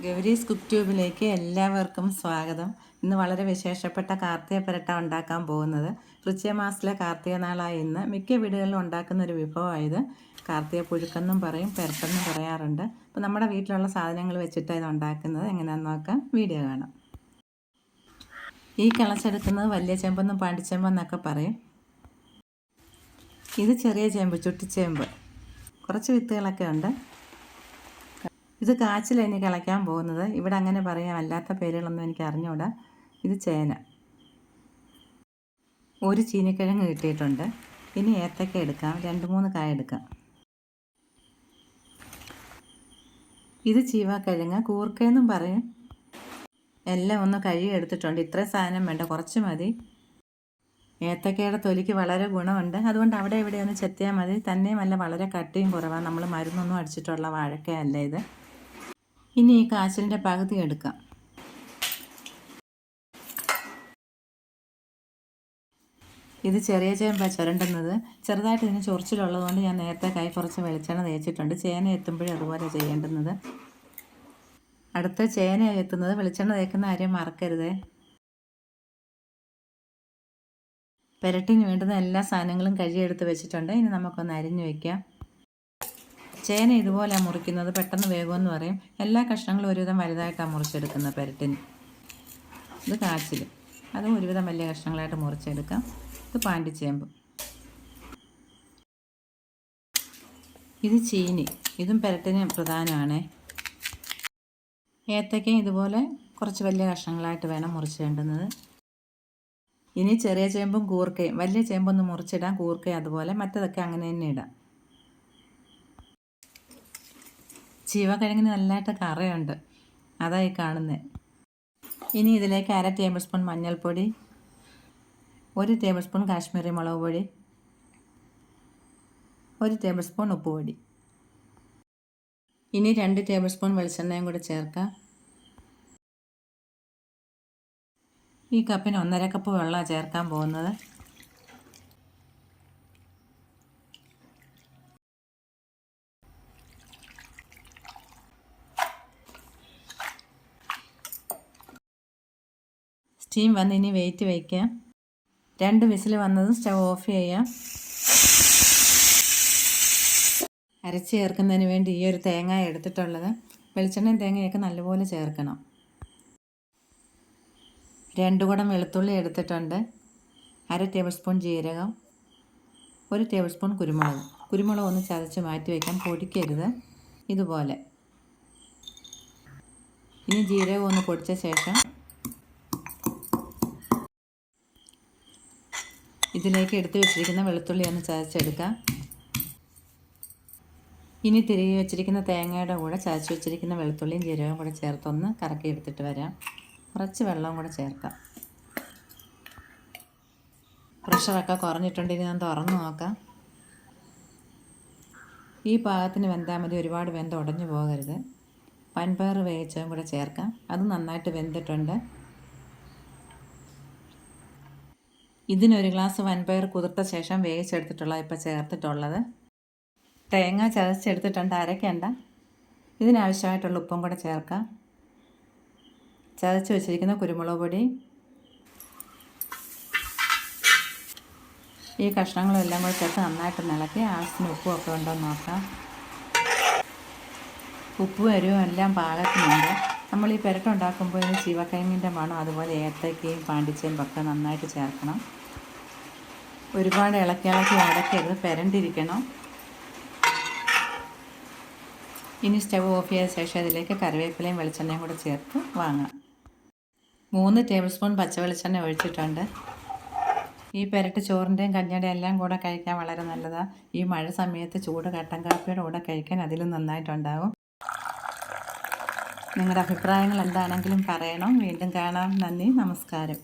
Gowri's cook ട്യൂബിലേക്ക് എല്ലാവർക്കും സ്വാഗതം. ഇന്ന് വളരെ വിശേഷപ്പെട്ട കാർത്തിക പുരട്ട ഉണ്ടാക്കാൻ പോകുന്നത്. വൃശ്ചികമാസത്തിലെ കാർത്തിക നാളായ ഇന്ന് മിക്ക വീടുകളിലും ഉണ്ടാക്കുന്ന ഒരു വിഭവമായത്. കാർത്തിക പുഴുക്കെന്നും പറയും, പുരട്ടെന്നും പറയാറുണ്ട്. അപ്പോൾ നമ്മുടെ വീട്ടിലുള്ള സാധനങ്ങൾ വെച്ചിട്ട് ഇത് ഉണ്ടാക്കുന്നത് എങ്ങനെയാണെന്ന് നോക്കാം. വീഡിയോ കാണാം. ഈ കിളച്ചെടുക്കുന്നത് വലിയ ചെമ്പെന്നും പാണ്ടിച്ചെമ്പെന്നൊക്കെ പറയും. ഇത് ചെറിയ ചേമ്പ്, ചുട്ടിച്ചേമ്പ്. കുറച്ച് വിത്തുകളൊക്കെ ഉണ്ട്. ഇത് കാച്ചിലാണ് കിളയ്ക്കാൻ പോകുന്നത്. ഇവിടെ അങ്ങനെ പറയാം, അല്ലാത്ത പേരുകളൊന്നും എനിക്ക് അറിഞ്ഞൂടാ. ഇത് ചേന. ഒരു ചീനിക്കിഴങ്ങ് കിട്ടിയിട്ടുണ്ട്. ഇനി ഏത്തക്ക എടുക്കാം, 2-3 കായ എടുക്കാം. ഇത് ചീവാക്കിഴങ്ങ്, കൂർക്കയെന്നും പറയും. എല്ലാം ഒന്ന് കഴുകി എടുത്തിട്ടുണ്ട്. ഇത്രയും സാധനം വേണ്ട, കുറച്ച് മതി. ഏത്തക്കയുടെ തൊലിക്ക് വളരെ ഗുണമുണ്ട്. അതുകൊണ്ട് അവിടെ ഇവിടെ ഒന്ന് ചെത്തിയാൽ മതി. തന്നെയുമല്ല വളരെ കട്ടിയും കുറവാണ്. നമ്മൾ മരുന്നൊന്നും അടിച്ചിട്ടുള്ള വാഴക്കയല്ല ഇത്. ഇനി ഈ കാച്ചിലിൻ്റെ പകുതി എടുക്കാം. ഇത് ചെറിയ ചേമ്പ ചുരണ്ടുന്നത്. ചെറുതായിട്ട് ഇതിന് ചൊറിച്ചിലുള്ളതുകൊണ്ട് ഞാൻ നേരത്തെ കൈ കുറച്ച് വെളിച്ചെണ്ണ തേച്ചിട്ടുണ്ട്. ചേന എത്തുമ്പോഴും അതുപോലെ ചെയ്യേണ്ടുന്നത്. അടുത്ത ചേന എത്തുന്നത് വെളിച്ചെണ്ണ തേക്കുന്ന കാര്യം മറക്കരുത്. പുരട്ടിന് വേണ്ടുന്ന എല്ലാ സാധനങ്ങളും കഴുകിയെടുത്ത് വെച്ചിട്ടുണ്ട്. ഇനി നമുക്കൊന്ന് അരിഞ്ഞു വയ്ക്കാം. ചേന ഇതുപോലെയാണ് മുറിക്കുന്നത്, പെട്ടെന്ന് വേഗമെന്ന് പറയും. എല്ലാ കഷ്ണങ്ങളും ഒരുവിധം വലുതായിട്ടാണ് മുറിച്ചെടുക്കുന്നത് പുരട്ടിന്. ഇത് കാച്ചിൽ, അതും ഒരുവിധം വലിയ കഷ്ണങ്ങളായിട്ട് മുറിച്ചെടുക്കാം. ഇത് പാണ്ടിച്ചേമ്പ്. ഇത് ചീനി, ഇതും പുരട്ടിന് പ്രധാനമാണ്. ഏത്തക്കയും ഇതുപോലെ കുറച്ച് വലിയ കഷ്ണങ്ങളായിട്ട് വേണം മുറിച്ചിടേണ്ടുന്നത്. ഇനി ചെറിയ ചേമ്പും കൂർക്കയും. വലിയ ചേമ്പൊന്ന് മുറിച്ചിടാം, കൂർക്കയും അതുപോലെ. മറ്റതൊക്കെ അങ്ങനെ തന്നെ ഇടാം. ചീവക്കിഴങ്ങിന് നല്ലതായിട്ട് കറയുണ്ട്, അതായി കാണുന്നത്. ഇനി ഇതിലേക്ക് 1/2 ടേബിൾ സ്പൂൺ മഞ്ഞൾപ്പൊടി, 1 ടേബിൾ സ്പൂൺ കാശ്മീരി മുളക് പൊടി, 1 ടേബിൾ സ്പൂൺ ഉപ്പുപൊടി. ഇനി 2 ടേബിൾ സ്പൂൺ വെളിച്ചെണ്ണയും കൂടി ചേർക്കാം. ഈ കപ്പിന് 1.5 കപ്പ് വെള്ളമാണ് ചേർക്കാൻ പോകുന്നത്. സ്റ്റീം വന്ന് ഇനി വെയിറ്റ് വയ്ക്കാം. 2 വിസിൽ വന്നതും സ്റ്റവ് ഓഫ് ചെയ്യാം. അരച്ച് ചേർക്കുന്നതിന് വേണ്ടി ഈ ഒരു തേങ്ങ എടുത്തിട്ടുള്ളത്. വെളിച്ചെണ്ണയും തേങ്ങയൊക്കെ നല്ലപോലെ ചേർക്കണം. 2 കുടം വെളുത്തുള്ളി എടുത്തിട്ടുണ്ട്. 1/2 ടേബിൾ സ്പൂൺ ജീരകം, 1 ടേബിൾ സ്പൂൺ കുരുമുളക്. കുരുമുളക് ഒന്ന് ചതച്ച് മാറ്റി വയ്ക്കാം, പൊടിക്കരുത്. ഇതുപോലെ. ഇനി ജീരകം ഒന്ന് പൊടിച്ച ശേഷം ഇതിലേക്ക് എടുത്ത് വെച്ചിരിക്കുന്ന വെളുത്തുള്ളി ഒന്ന് ചതച്ചെടുക്കാം. ഇനി തിരികെ വെച്ചിരിക്കുന്ന തേങ്ങയുടെ കൂടെ ചതച്ച് വെച്ചിരിക്കുന്ന വെളുത്തുള്ളിയും ജീരകവും കൂടെ ചേർത്തൊന്ന് കറക്കി എടുത്തിട്ട് വരാം. കുറച്ച് വെള്ളവും കൂടെ ചേർക്കാം. പ്രഷറൊക്കെ കുറഞ്ഞിട്ടുണ്ട്. ഇനി ഞാൻ തുറന്ന് നോക്കാം. ഈ പാകത്തിന് വെന്താൽ മതി, ഒരുപാട് വെന്ത് ഉടഞ്ഞു പോകരുത്. വൻപയർ വേവിച്ചതും കൂടെ ചേർക്കാം. അത് നന്നായിട്ട് വെന്തിട്ടുണ്ട്. ഇതിനൊരു ഗ്ലാസ് വൻപയർ കുതിർത്ത ശേഷം വേവിച്ചെടുത്തിട്ടുള്ള ഇപ്പോൾ ചേർത്തിട്ടുള്ളത്. തേങ്ങ ചതച്ചെടുത്തിട്ടുണ്ട്, അരയ്ക്കേണ്ട. ഇതിനാവശ്യമായിട്ടുള്ള ഉപ്പും കൂടെ ചേർക്കാം. ചതച്ച് വെച്ചിരിക്കുന്ന കുരുമുളക് പൊടി, ഈ കഷ്ണങ്ങളും എല്ലാം കൂടെ ചേർത്ത് നന്നായിട്ട് ഇളക്കി ആവശ്യത്തിന് ഉപ്പും ഒക്കെ ഉണ്ടോ എന്ന് നോക്കാം. ഉപ്പും എരിവും എല്ലാം പാകത്തിനുണ്ട്. നമ്മൾ ഈ പുരട്ടുണ്ടാക്കുമ്പോൾ ഇതിന് ചീവക്കിഴങ്ങിൻ്റെ മണം, അതുപോലെ ഏത്തക്കയും പാണ്ടിച്ചേമ്പൊക്കെ നന്നായിട്ട് ചേർക്കണം. ഒരുപാട് ഇളക്കി അടക്കരുത്, പുരണ്ടിരിക്കണം. ഇനി സ്റ്റവ് ഓഫ് ചെയ്ത ശേഷം ഇതിലേക്ക് കറിവേപ്പിലയും വെളിച്ചെണ്ണയും കൂടെ ചേർത്ത് വാങ്ങാം. 3 ടേബിൾ സ്പൂൺ പച്ച വെളിച്ചെണ്ണ ഒഴിച്ചിട്ടുണ്ട്. ഈ പുരട്ട് ചോറിൻ്റെയും കഞ്ഞിയുടെയും എല്ലാം കൂടെ കഴിക്കാൻ വളരെ നല്ലതാണ്. ഈ മഴ സമയത്ത് ചൂട് കട്ടൻ കാപ്പിയുടെ കൂടെ കഴിക്കാൻ അതിലും നന്നായിട്ടുണ്ടാവും. നിങ്ങളുടെ അഭിപ്രായങ്ങൾ എന്താണെങ്കിലും പറയണം. വീണ്ടും കാണാം. നന്ദി, നമസ്കാരം.